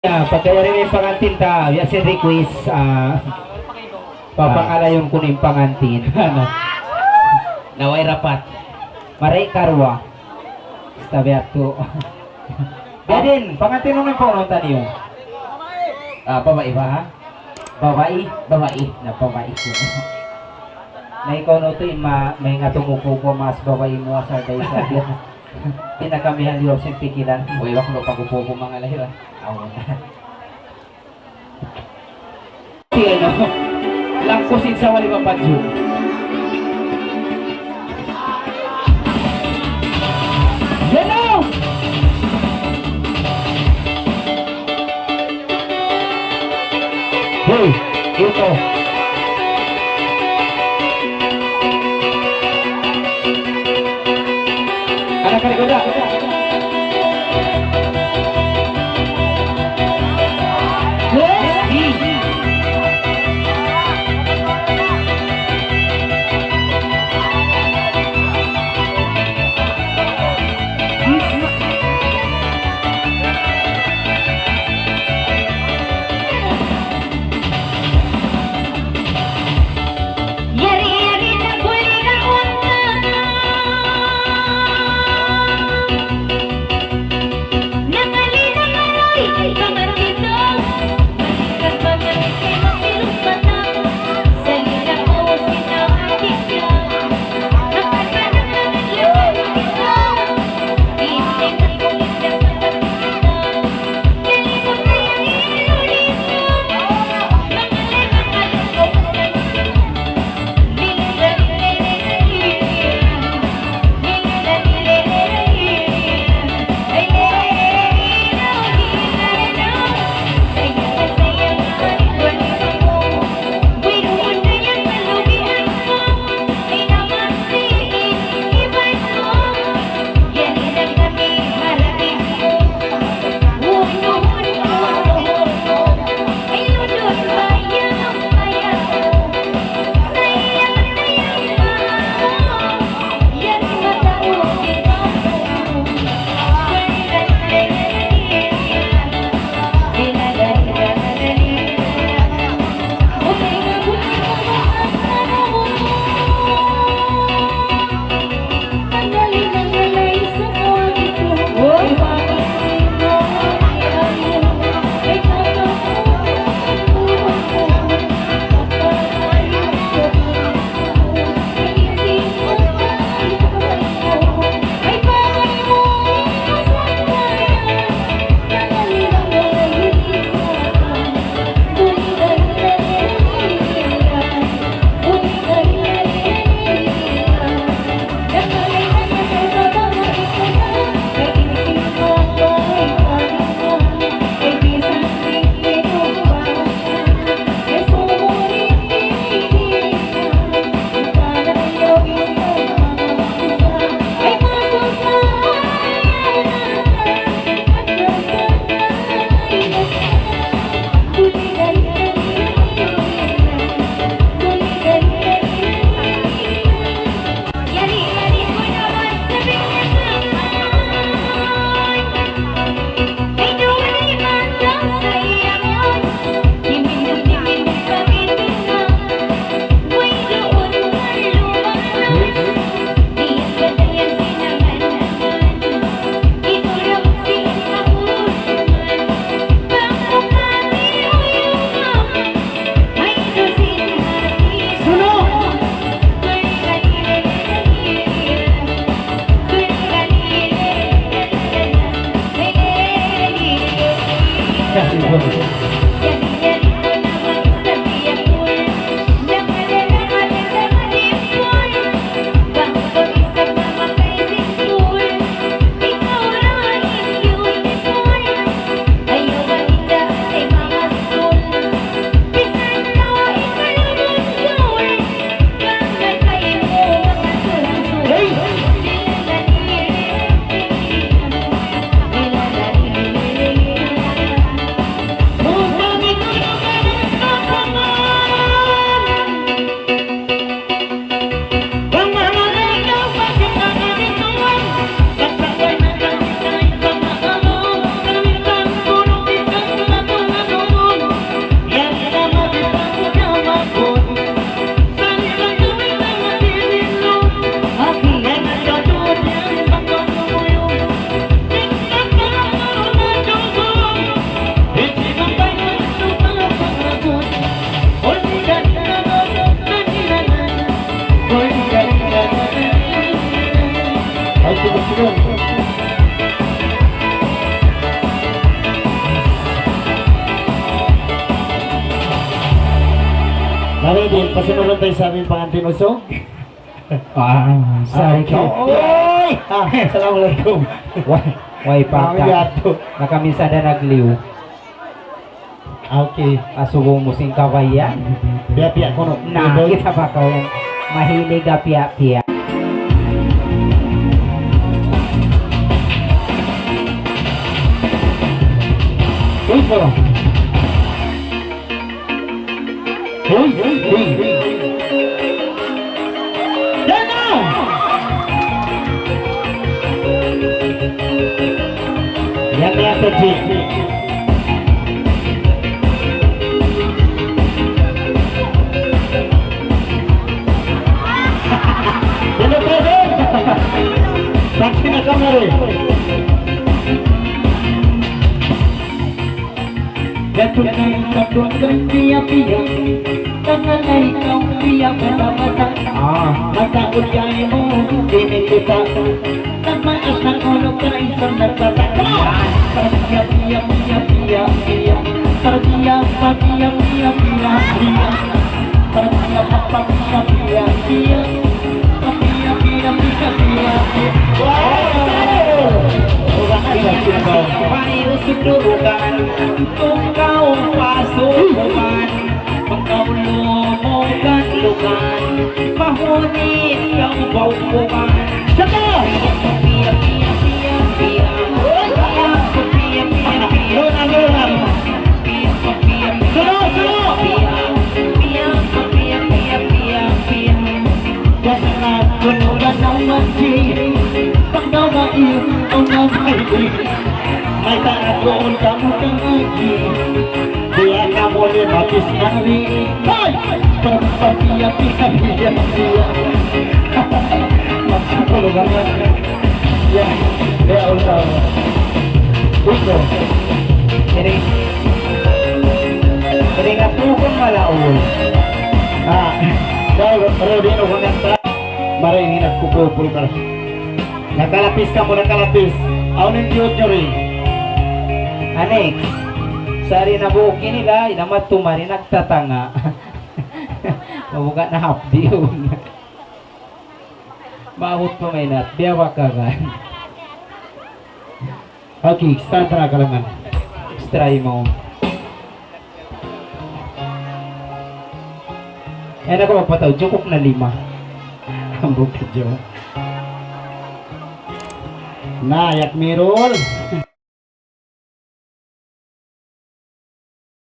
Pagkayari may pangantin ta, yan si request, papakalayon ko ng pangantin. Ano? Naway rapat. Maray karwa. Sabi ato. Gadin, pangantin nung yung pangunta niyo. Babae ba ha? Babae? Babae. Na babae ko. Na ikaw no to, may nga tumupo ko mas babae mo sa day sabi. Pinakamihan liyo siyang pikilan. Uy, wak mo pag-upo ko mga lahira. Ano? Langkusin sa wali mapadyo. Hello! Hey, ito. Anak-anak udah. Move Kami din, pasunod tayo sa aming pangantin usog. Sorry ko. Oy! Assalamualaikum. Way pa ka. Nakamisada nagliw. Okay. Asubo mo sing kawayan. Piya-piya ko no. Nah, kita pa kawayan. Mahilig ka piya-piya. Uy, pala. Uy. Yan na! Yan na ito, G. Hello, brother! Saksi na kamera. Gatunay sa tunggang piya-piya, tanganay kang piya-mata-mata. Mataot kayo mo, dinikuta. Nagmaas ng ulo ka isang nagtataka. Piya-piya-piya-piya-piya. Piya-piya-piya-piya-piya. Piya-piya-piya-piya-piya. Piya-piya-piya-piya-piya. Panirusudurugan kung kau pasukan pagkaulumogan lugan mahunit kang baupukan Saka! Piya, piya, piya, piya. Piya, piya, piya, piya. Piya, piya, piya, piya. Kasana kunulan ng manji pagdaw na iyo ang namaili may tanagoon ka mo kang agi diya ka mo ni mapis na rin ay! Pagpapiya-piya-piya magsukol ka nga yan kaya ulaw ito Kaya nga po kung malaol. pero di no kung nasa maray ni nagkupupul ka nakalapis ka mo nakalapis aw ng diyot nyo rin Anex, sari na buhok nila, inamat tumari nagtatanga. Mabuka na hapdi yun. Maahot pa may nat, biyawa ka gan. okay, start na kalangan Try mo. Yan ako magpataw, jukok na 5. Ang bukid yun. na yak mirol